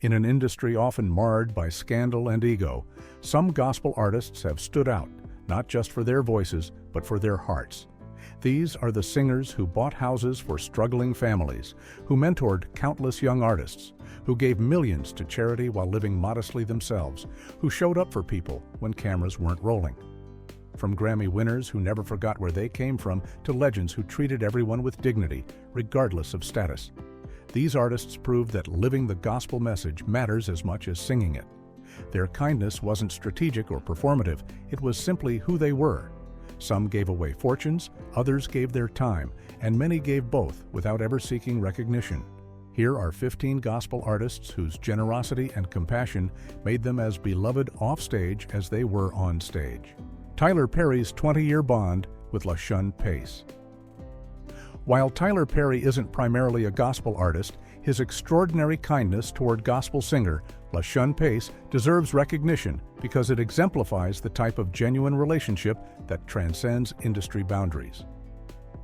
In an industry often marred by scandal and ego, some gospel artists have stood out, not just for their voices, but for their hearts. These are the singers who bought houses for struggling families, who mentored countless young artists, who gave millions to charity while living modestly themselves, who showed up for people when cameras weren't rolling. From Grammy winners who never forgot where they came from to legends who treated everyone with dignity, regardless of status. These artists proved that living the gospel message matters as much as singing it. Their kindness wasn't strategic or performative, it was simply who they were. Some gave away fortunes, others gave their time, and many gave both without ever seeking recognition. Here are 15 gospel artists whose generosity and compassion made them as beloved offstage as they were on stage. Tyler Perry's 20-year bond with LaShawn Pace. While Tyler Perry isn't primarily a gospel artist, his extraordinary kindness toward gospel singer LaShawn Pace deserves recognition because it exemplifies the type of genuine relationship that transcends industry boundaries.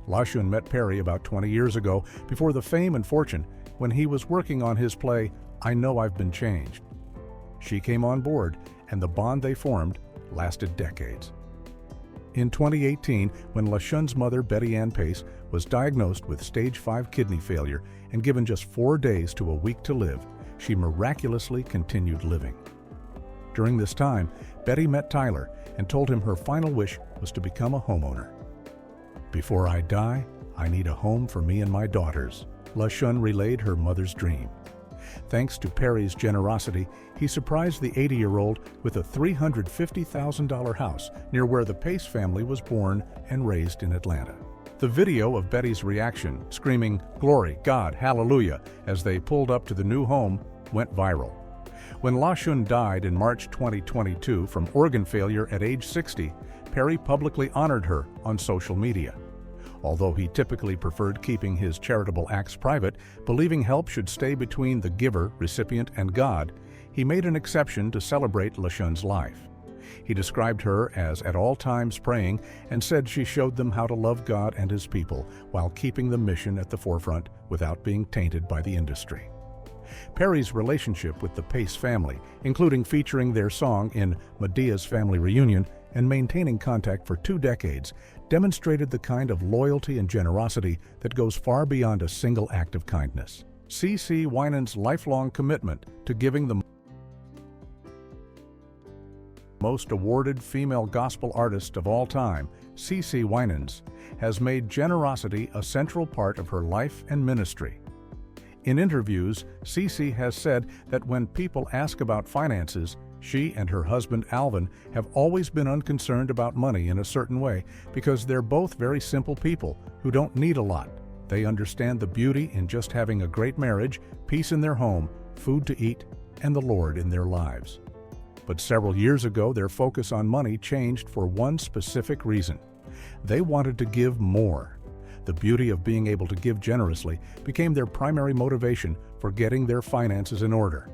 LaShawn met Perry about 20 years ago before the fame and fortune when he was working on his play, I Know I've Been Changed. She came on board, and the bond they formed lasted decades. In 2018, when LaShawn's mother, Betty Ann Pace, was diagnosed with stage 5 kidney failure and given just 4 days to a week to live, she miraculously continued living. During this time, Betty met Tyler and told him her final wish was to become a homeowner. "Before I die, I need a home for me and my daughters," LaShawn relayed her mother's dream. Thanks to Perry's generosity, he surprised the 80-year-old with a $350,000 house near where the Pace family was born and raised in Atlanta. The video of Betty's reaction, screaming, "Glory, God, hallelujah," as they pulled up to the new home, went viral. When LaShawn died in March 2022 from organ failure at age 60, Perry publicly honored her on social media. Although he typically preferred keeping his charitable acts private, believing help should stay between the giver, recipient, and God, he made an exception to celebrate LaShawn's life. He described her as at all times praying and said she showed them how to love God and His people while keeping the mission at the forefront without being tainted by the industry. Perry's relationship with the Pace family, including featuring their song in Medea's Family Reunion and maintaining contact for 2 decades, demonstrated the kind of loyalty and generosity that goes far beyond a single act of kindness. CeCe Winans' lifelong commitment to giving the most awarded female gospel artist of all time, CeCe Winans, has made generosity a central part of her life and ministry. In interviews, CeCe has said that when people ask about finances, she and her husband Alvin have always been unconcerned about money in a certain way because they're both very simple people who don't need a lot. They understand the beauty in just having a great marriage, peace in their home, food to eat, and the Lord in their lives. But several years ago, their focus on money changed for one specific reason. They wanted to give more. The beauty of being able to give generously became their primary motivation for getting their finances in order.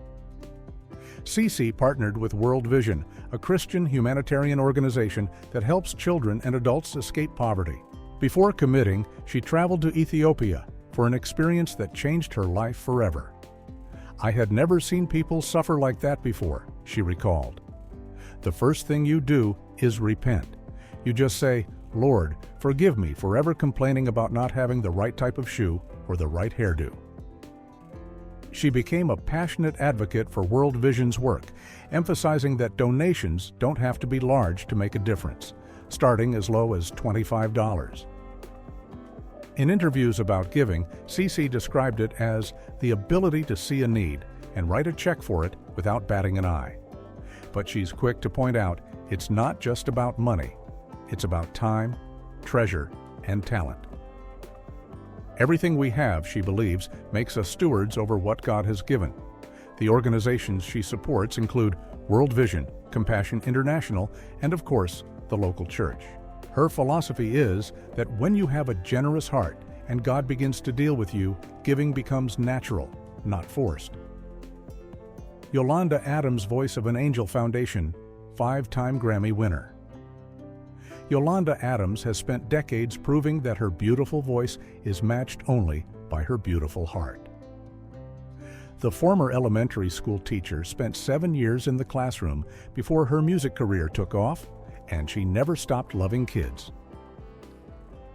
CeCe partnered with World Vision, a Christian humanitarian organization that helps children and adults escape poverty. Before committing, she traveled to Ethiopia for an experience that changed her life forever. "I had never seen people suffer like that before," she recalled. "The first thing you do is repent. You just say, 'Lord, forgive me for ever complaining about not having the right type of shoe or the right hairdo.'" She became a passionate advocate for World Vision's work, emphasizing that donations don't have to be large to make a difference, starting as low as $25. In interviews about giving, CeCe described it as the ability to see a need and write a check for it without batting an eye. But she's quick to point out it's not just about money, it's about time, treasure, and talent. Everything we have, she believes, makes us stewards over what God has given. The organizations she supports include World Vision, Compassion International, and of course, the local church. Her philosophy is that when you have a generous heart and God begins to deal with you, giving becomes natural, not forced. Yolanda Adams, voice of an Angel Foundation, 5-time Grammy winner. Yolanda Adams has spent decades proving that her beautiful voice is matched only by her beautiful heart. The former elementary school teacher spent 7 years in the classroom before her music career took off, and she never stopped loving kids.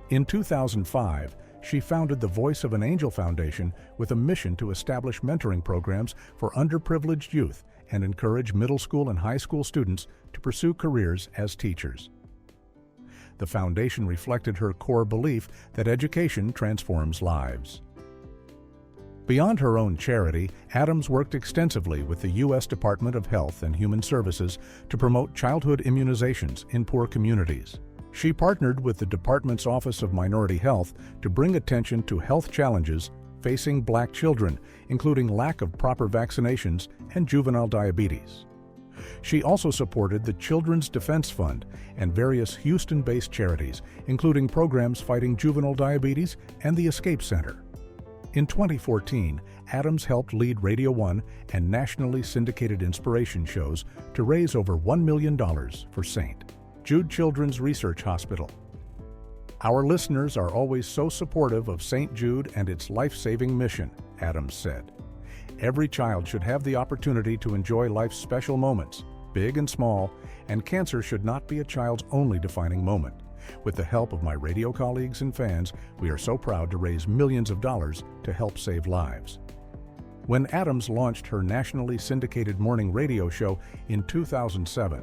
In 2005, she founded the Voice of an Angel Foundation with a mission to establish mentoring programs for underprivileged youth and encourage middle school and high school students to pursue careers as teachers. The foundation reflected her core belief that education transforms lives. Beyond her own charity, Adams worked extensively with the U.S. Department of Health and Human Services to promote childhood immunizations in poor communities. She partnered with the department's Office of Minority Health to bring attention to health challenges facing Black children, including lack of proper vaccinations and juvenile diabetes. She also supported the Children's Defense Fund and various Houston-based charities, including programs fighting juvenile diabetes and the Escape Center. In 2014, Adams helped lead Radio 1 and nationally syndicated inspiration shows to raise over $1 million for St. Jude Children's Research Hospital. "Our listeners are always so supportive of St. Jude and its life-saving mission," Adams said. "Every child should have the opportunity to enjoy life's special moments, big and small, and cancer should not be a child's only defining moment. With the help of my radio colleagues and fans, we are so proud to raise millions of dollars to help save lives." When Adams launched her nationally syndicated morning radio show in 2007,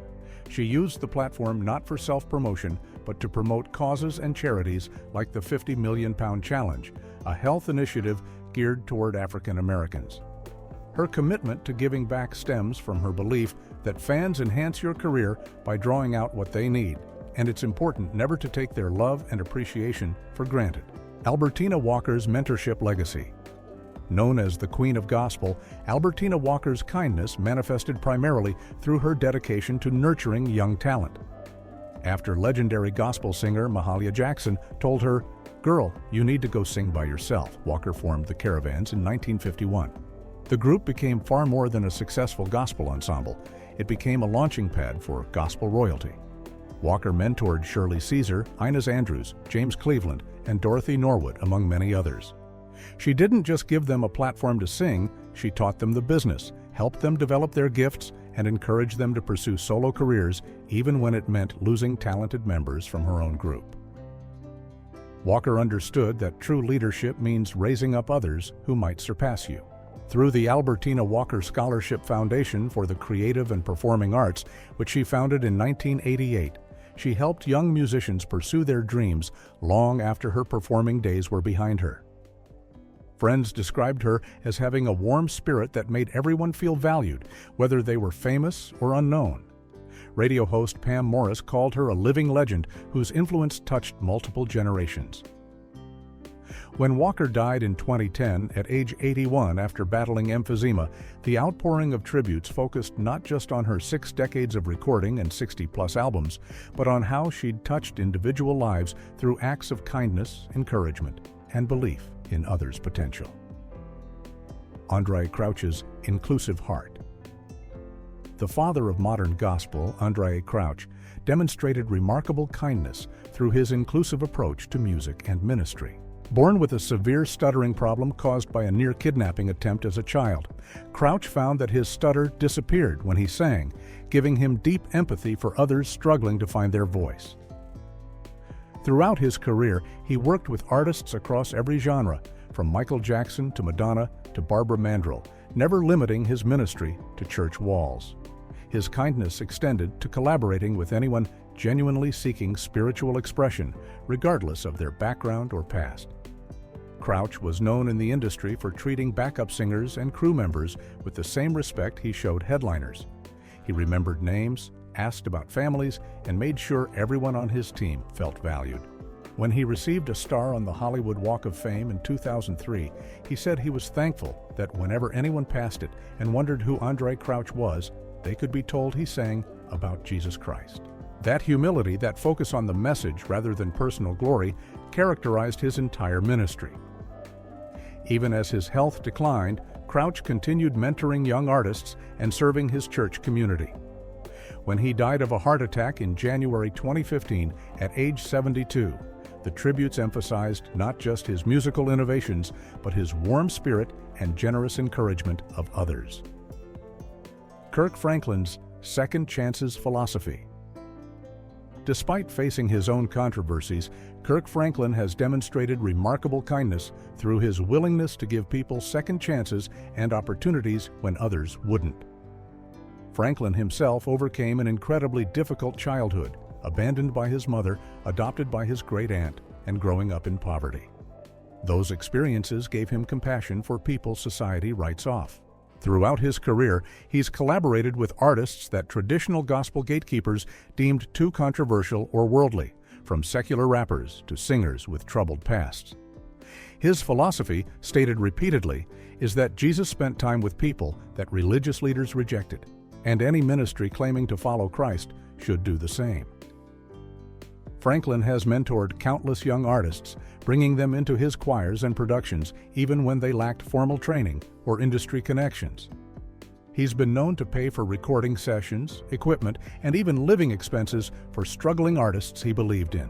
she used the platform not for self-promotion, but to promote causes and charities like the 50 Million Pound Challenge, a health initiative geared toward African Americans. Her commitment to giving back stems from her belief that fans enhance your career by drawing out what they need, and it's important never to take their love and appreciation for granted. Albertina Walker's mentorship legacy. Known as the Queen of Gospel, Albertina Walker's kindness manifested primarily through her dedication to nurturing young talent. After legendary gospel singer Mahalia Jackson told her, "Girl, you need to go sing by yourself," Walker formed the Caravans in 1951. The group became far more than a successful gospel ensemble. It became a launching pad for gospel royalty. Walker mentored Shirley Caesar, Inez Andrews, James Cleveland, and Dorothy Norwood, among many others. She didn't just give them a platform to sing, she taught them the business, helped them develop their gifts, and encouraged them to pursue solo careers, even when it meant losing talented members from her own group. Walker understood that true leadership means raising up others who might surpass you. Through the Albertina Walker Scholarship Foundation for the Creative and Performing Arts, which she founded in 1988, she helped young musicians pursue their dreams long after her performing days were behind her. Friends described her as having a warm spirit that made everyone feel valued, whether they were famous or unknown. Radio host Pam Morris called her a living legend whose influence touched multiple generations. When Walker died in 2010 at age 81 after battling emphysema, the outpouring of tributes focused not just on her 6 decades of recording and 60-plus albums, but on how she'd touched individual lives through acts of kindness, encouragement, and belief in others' potential. Andraé Crouch's inclusive heart. The father of modern gospel, Andraé Crouch, demonstrated remarkable kindness through his inclusive approach to music and ministry. Born with a severe stuttering problem caused by a near-kidnapping attempt as a child, Crouch found that his stutter disappeared when he sang, giving him deep empathy for others struggling to find their voice. Throughout his career, he worked with artists across every genre, from Michael Jackson to Madonna to Barbara Mandrell, never limiting his ministry to church walls. His kindness extended to collaborating with anyone genuinely seeking spiritual expression, regardless of their background or past. Crouch was known in the industry for treating backup singers and crew members with the same respect he showed headliners. He remembered names, asked about families, and made sure everyone on his team felt valued. When he received a star on the Hollywood Walk of Fame in 2003, he said he was thankful that whenever anyone passed it and wondered who Andraé Crouch was, they could be told he sang about Jesus Christ. That humility, that focus on the message rather than personal glory, characterized his entire ministry. Even as his health declined, Crouch continued mentoring young artists and serving his church community. When he died of a heart attack in January 2015 at age 72, the tributes emphasized not just his musical innovations, but his warm spirit and generous encouragement of others. Kirk Franklin's second chances philosophy. Despite facing his own controversies, Kirk Franklin has demonstrated remarkable kindness through his willingness to give people second chances and opportunities when others wouldn't. Franklin himself overcame an incredibly difficult childhood, abandoned by his mother, adopted by his great-aunt, and growing up in poverty. Those experiences gave him compassion for people society writes off. Throughout his career, he's collaborated with artists that traditional gospel gatekeepers deemed too controversial or worldly, from secular rappers to singers with troubled pasts. His philosophy, stated repeatedly, is that Jesus spent time with people that religious leaders rejected, and any ministry claiming to follow Christ should do the same. Franklin has mentored countless young artists, bringing them into his choirs and productions even when they lacked formal training or industry connections. He's been known to pay for recording sessions, equipment, and even living expenses for struggling artists he believed in.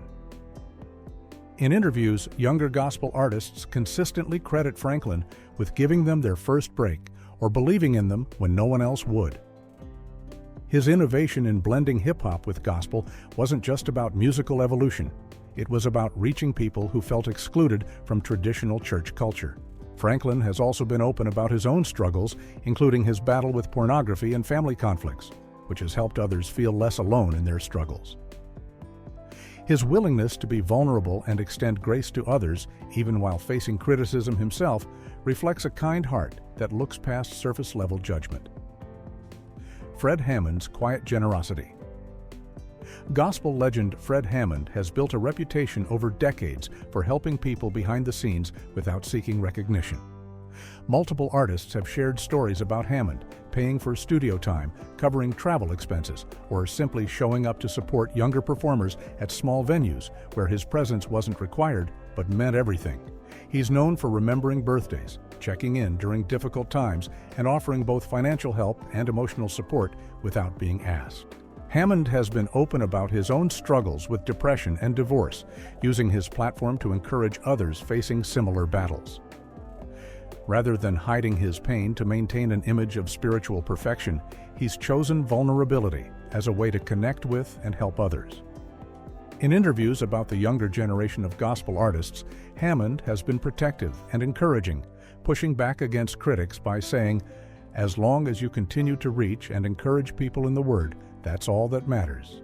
In interviews, younger gospel artists consistently credit Franklin with giving them their first break or believing in them when no one else would. His innovation in blending hip-hop with gospel wasn't just about musical evolution. It was about reaching people who felt excluded from traditional church culture. Franklin has also been open about his own struggles, including his battle with pornography and family conflicts, which has helped others feel less alone in their struggles. His willingness to be vulnerable and extend grace to others, even while facing criticism himself, reflects a kind heart that looks past surface-level judgment. Fred Hammond's quiet generosity. Gospel legend Fred Hammond has built a reputation over decades for helping people behind the scenes without seeking recognition. Multiple artists have shared stories about Hammond, paying for studio time, covering travel expenses, or simply showing up to support younger performers at small venues where his presence wasn't required but meant everything. He's known for remembering birthdays, checking in during difficult times, and offering both financial help and emotional support without being asked. Hammond has been open about his own struggles with depression and divorce, using his platform to encourage others facing similar battles. Rather than hiding his pain to maintain an image of spiritual perfection, he's chosen vulnerability as a way to connect with and help others. In interviews about the younger generation of gospel artists, Hammond has been protective and encouraging, pushing back against critics by saying, "As long as you continue to reach and encourage people in the Word, that's all that matters."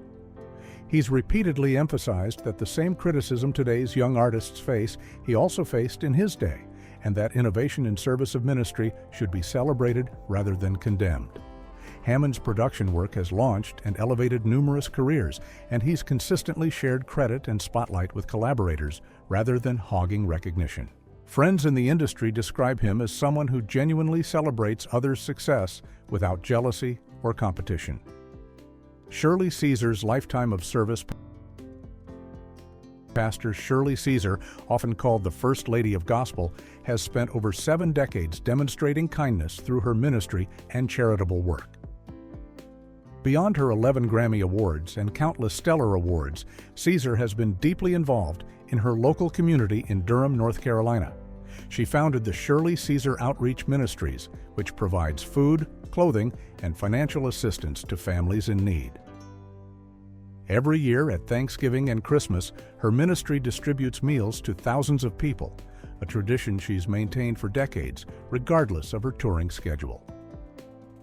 He's repeatedly emphasized that the same criticism today's young artists face, he also faced in his day, and that innovation in service of ministry should be celebrated rather than condemned. Hammond's production work has launched and elevated numerous careers, and he's consistently shared credit and spotlight with collaborators rather than hogging recognition. Friends in the industry describe him as someone who genuinely celebrates others' success without jealousy or competition. Shirley Caesar's lifetime of service. Pastor Shirley Caesar, often called the First Lady of Gospel, has spent over 7 decades demonstrating kindness through her ministry and charitable work. Beyond her 11 Grammy Awards and countless Stellar Awards, Caesar has been deeply involved in her local community in Durham, North Carolina. She founded the Shirley Caesar Outreach Ministries, which provides food, clothing, and financial assistance to families in need. Every year at Thanksgiving and Christmas, her ministry distributes meals to thousands of people, a tradition she's maintained for decades, regardless of her touring schedule.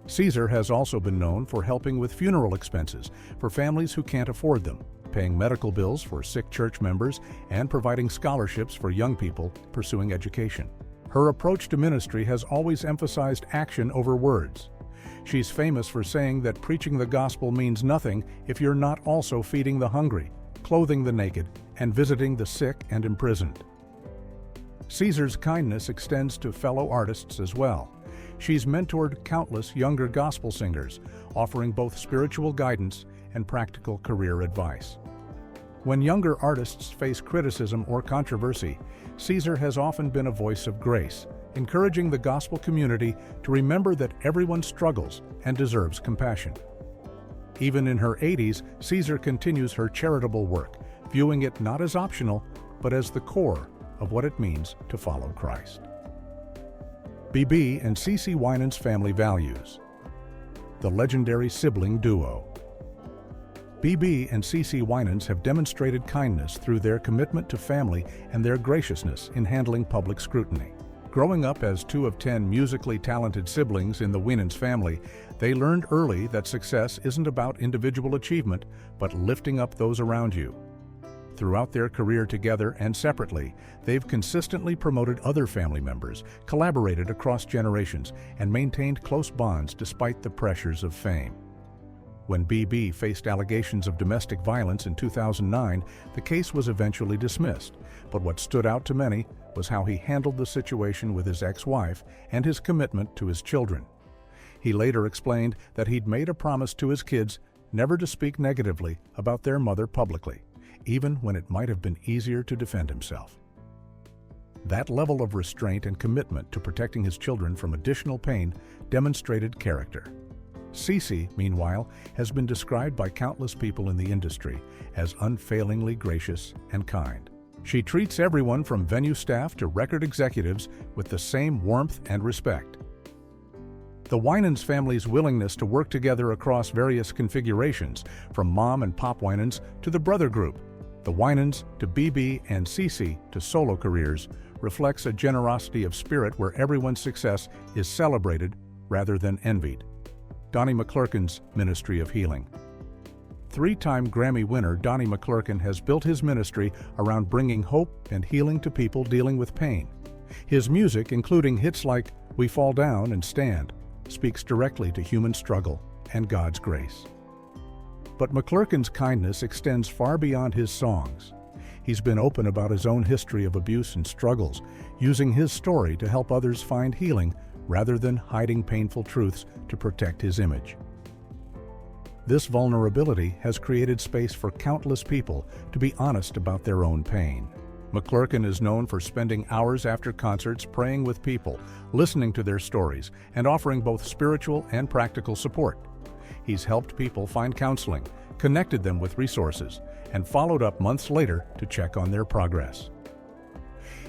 Caesar has also been known for helping with funeral expenses for families who can't afford them, paying medical bills for sick church members, and providing scholarships for young people pursuing education. Her approach to ministry has always emphasized action over words. She's famous for saying that preaching the gospel means nothing if you're not also feeding the hungry, clothing the naked, and visiting the sick and imprisoned. Caesar's kindness extends to fellow artists as well. She's mentored countless younger gospel singers, offering both spiritual guidance and practical career advice. When younger artists face criticism or controversy, Caesar has often been a voice of grace, encouraging the gospel community to remember that everyone struggles and deserves compassion. Even in her 80s, Caesar continues her charitable work, viewing it not as optional, but as the core of what it means to follow Christ. BB and CeCe Winans' family values. The legendary sibling duo. BB and CeCe Winans have demonstrated kindness through their commitment to family and their graciousness in handling public scrutiny. Growing up as 2 of 10 musically talented siblings in the Winans family, they learned early that success isn't about individual achievement, but lifting up those around you. Throughout their career together and separately, they've consistently promoted other family members, collaborated across generations, and maintained close bonds despite the pressures of fame. When BB faced allegations of domestic violence in 2009, the case was eventually dismissed, but what stood out to many was how he handled the situation with his ex-wife and his commitment to his children. He later explained that he'd made a promise to his kids never to speak negatively about their mother publicly, even when it might have been easier to defend himself. That level of restraint and commitment to protecting his children from additional pain demonstrated character. CeCe, meanwhile, has been described by countless people in the industry as unfailingly gracious and kind. She treats everyone from venue staff to record executives with the same warmth and respect. The Winans family's willingness to work together across various configurations, from Mom and Pop Winans to the brother group, the Winans to BB and CeCe to solo careers, reflects a generosity of spirit where everyone's success is celebrated rather than envied. Donnie McClurkin's Ministry of Healing. 3-time Grammy winner Donnie McClurkin has built his ministry around bringing hope and healing to people dealing with pain. His music, including hits like We Fall Down and Stand, speaks directly to human struggle and God's grace. But McClurkin's kindness extends far beyond his songs. He's been open about his own history of abuse and struggles, using his story to help others find healing rather than hiding painful truths to protect his image. This vulnerability has created space for countless people to be honest about their own pain. McClurkin is known for spending hours after concerts praying with people, listening to their stories, and offering both spiritual and practical support. He's helped people find counseling, connected them with resources, and followed up months later to check on their progress.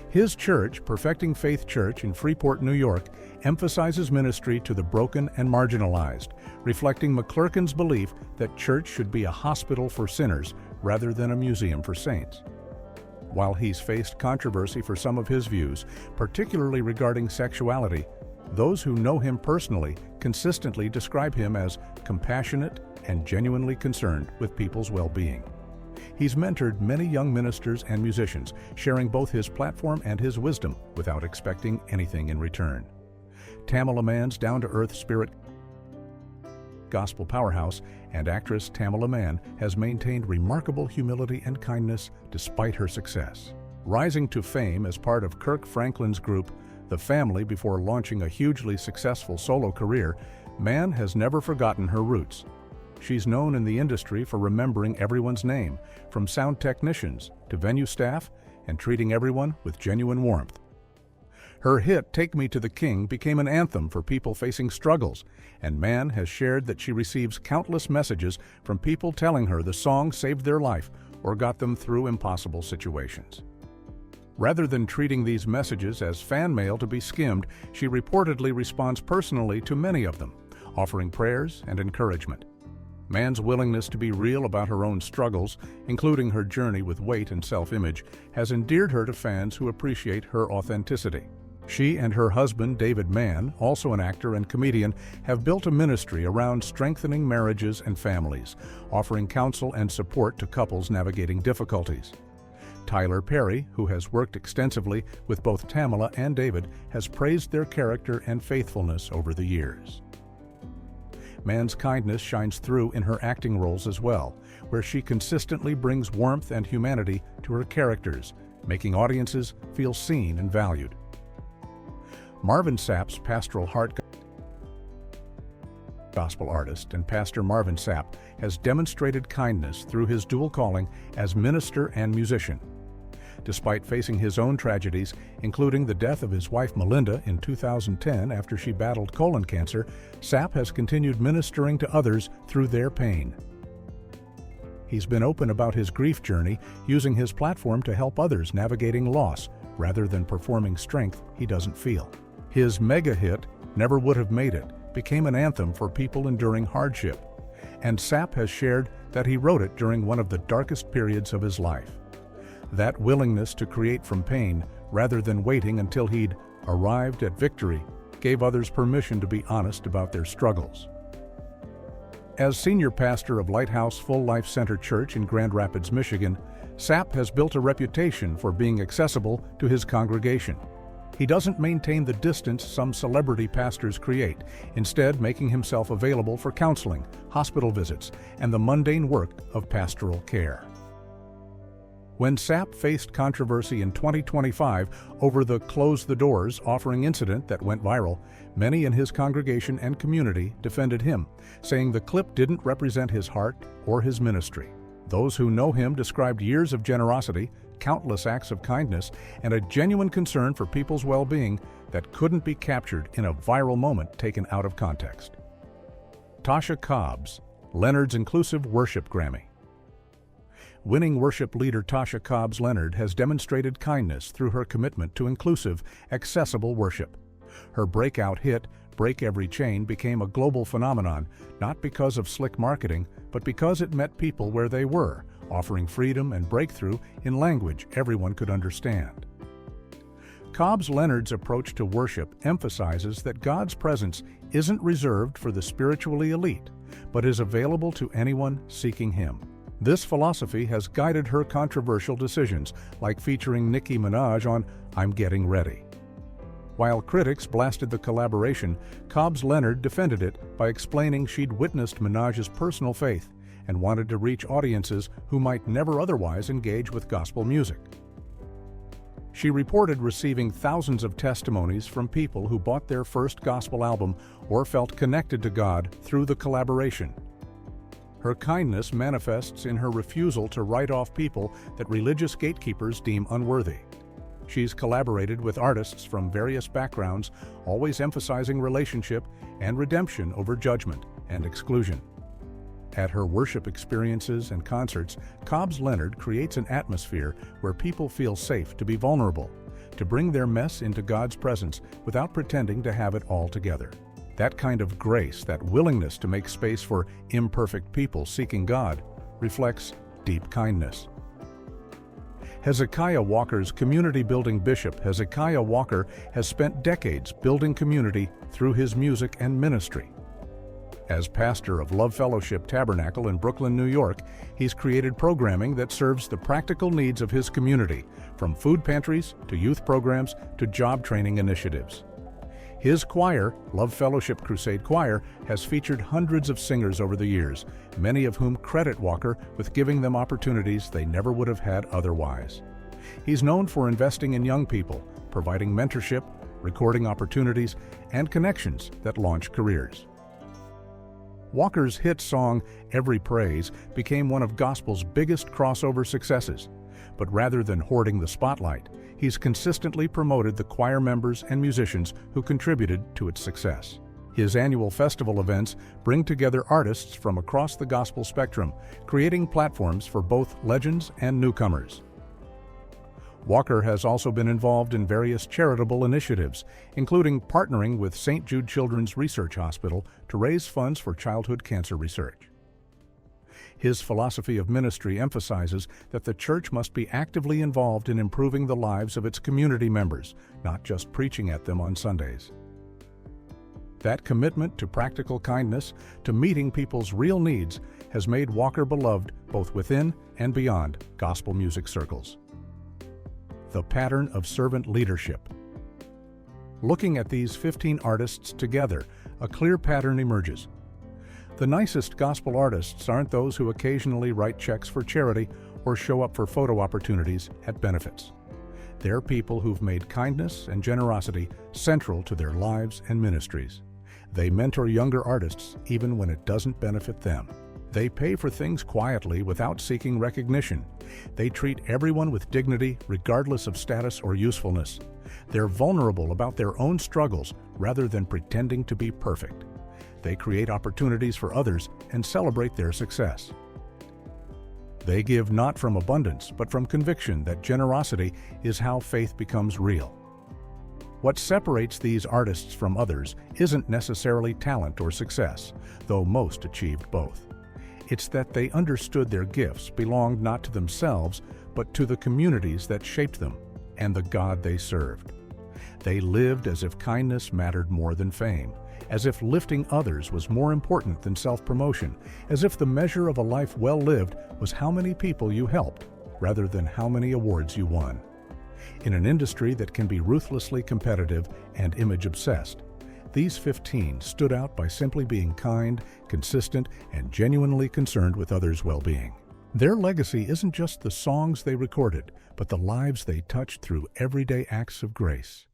His church, Perfecting Faith Church in Freeport, New York, emphasizes ministry to the broken and marginalized, reflecting McClurkin's belief that church should be a hospital for sinners rather than a museum for saints. While he's faced controversy for some of his views, particularly regarding sexuality, those who know him personally consistently describe him as compassionate and genuinely concerned with people's well-being. He's mentored many young ministers and musicians, sharing both his platform and his wisdom without expecting anything in return. Tamela Mann's down-to-earth spirit gospel powerhouse and actress Tamela Mann has maintained remarkable humility and kindness despite her success. Rising to fame as part of Kirk Franklin's group, The Family, before launching a hugely successful solo career, Mann has never forgotten her roots. She's known in the industry for remembering everyone's name, from sound technicians to venue staff, and treating everyone with genuine warmth. Her hit, Take Me to the King, became an anthem for people facing struggles, and Mann has shared that she receives countless messages from people telling her the song saved their life or got them through impossible situations. Rather than treating these messages as fan mail to be skimmed, she reportedly responds personally to many of them, offering prayers and encouragement. Mann's willingness to be real about her own struggles, including her journey with weight and self-image, has endeared her to fans who appreciate her authenticity. She and her husband, David Mann, also an actor and comedian, have built a ministry around strengthening marriages and families, offering counsel and support to couples navigating difficulties. Tyler Perry, who has worked extensively with both Tamela and David, has praised their character and faithfulness over the years. Mann's kindness shines through in her acting roles as well, where she consistently brings warmth and humanity to her characters, making audiences feel seen and valued. Marvin Sapp's pastoral heart gospel artist and Pastor Marvin Sapp has demonstrated kindness through his dual calling as minister and musician. Despite facing his own tragedies, including the death of his wife Melinda in 2010 after she battled colon cancer, Sapp has continued ministering to others through their pain. He's been open about his grief journey, using his platform to help others navigating loss rather than performing strength he doesn't feel. His mega hit, Never Would Have Made It, became an anthem for people enduring hardship, and Sapp has shared that he wrote it during one of the darkest periods of his life. That willingness to create from pain, rather than waiting until he'd arrived at victory, gave others permission to be honest about their struggles. As senior pastor of Lighthouse Full Life Center Church in Grand Rapids, Michigan, Sapp has built a reputation for being accessible to his congregation. He doesn't maintain the distance some celebrity pastors create, instead making himself available for counseling, hospital visits, and the mundane work of pastoral care. When Sapp faced controversy in 2025 over the Close the Doors offering incident that went viral, many in his congregation and community defended him, saying the clip didn't represent his heart or his ministry. Those who know him described years of generosity, countless acts of kindness, and a genuine concern for people's well-being that couldn't be captured in a viral moment taken out of context. Tasha Cobbs, Leonard's Inclusive Worship Grammy. Winning worship leader Tasha Cobbs Leonard has demonstrated kindness through her commitment to inclusive, accessible worship. Her breakout hit, Break Every Chain, became a global phenomenon, not because of slick marketing, but because it met people where they were, offering freedom and breakthrough in language everyone could understand. Cobbs Leonard's approach to worship emphasizes that God's presence isn't reserved for the spiritually elite, but is available to anyone seeking Him. This philosophy has guided her controversial decisions, like featuring Nicki Minaj on I'm Getting Ready. While critics blasted the collaboration, Cobbs Leonard defended it by explaining she'd witnessed Minaj's personal faith and wanted to reach audiences who might never otherwise engage with gospel music. She reported receiving thousands of testimonies from people who bought their first gospel album or felt connected to God through the collaboration. Her kindness manifests in her refusal to write off people that religious gatekeepers deem unworthy. She's collaborated with artists from various backgrounds, always emphasizing relationship and redemption over judgment and exclusion. At her worship experiences and concerts, Cobbs Leonard creates an atmosphere where people feel safe to be vulnerable, to bring their mess into God's presence without pretending to have it all together. That kind of grace, that willingness to make space for imperfect people seeking God, reflects deep kindness. Hezekiah Walker's community-building bishop, Hezekiah Walker, has spent decades building community through his music and ministry. As pastor of Love Fellowship Tabernacle in Brooklyn, New York, he's created programming that serves the practical needs of his community, from food pantries to youth programs to job training initiatives. His choir, Love Fellowship Crusade Choir, has featured hundreds of singers over the years, many of whom credit Walker with giving them opportunities they never would have had otherwise. He's known for investing in young people, providing mentorship, recording opportunities, and connections that launch careers. Walker's hit song, Every Praise, became one of gospel's biggest crossover successes. But rather than hoarding the spotlight, he's consistently promoted the choir members and musicians who contributed to its success. His annual festival events bring together artists from across the gospel spectrum, creating platforms for both legends and newcomers. Walker has also been involved in various charitable initiatives, including partnering with St. Jude Children's Research Hospital to raise funds for childhood cancer research. His philosophy of ministry emphasizes that the church must be actively involved in improving the lives of its community members, not just preaching at them on Sundays. That commitment to practical kindness, to meeting people's real needs, has made Walker beloved both within and beyond gospel music circles. The pattern of servant leadership. Looking at these 15 artists together, a clear pattern emerges. The nicest gospel artists aren't those who occasionally write checks for charity or show up for photo opportunities at benefits. They're people who've made kindness and generosity central to their lives and ministries. They mentor younger artists even when it doesn't benefit them. They pay for things quietly without seeking recognition. They treat everyone with dignity regardless of status or usefulness. They're vulnerable about their own struggles rather than pretending to be perfect. They create opportunities for others and celebrate their success. They give not from abundance, but from conviction that generosity is how faith becomes real. What separates these artists from others isn't necessarily talent or success, though most achieved both. It's that they understood their gifts belonged not to themselves, but to the communities that shaped them and the God they served. They lived as if kindness mattered more than fame, as if lifting others was more important than self-promotion, as if the measure of a life well lived was how many people you helped, rather than how many awards you won. In an industry that can be ruthlessly competitive and image-obsessed, these 15 stood out by simply being kind, consistent, and genuinely concerned with others' well-being. Their legacy isn't just the songs they recorded, but the lives they touched through everyday acts of grace.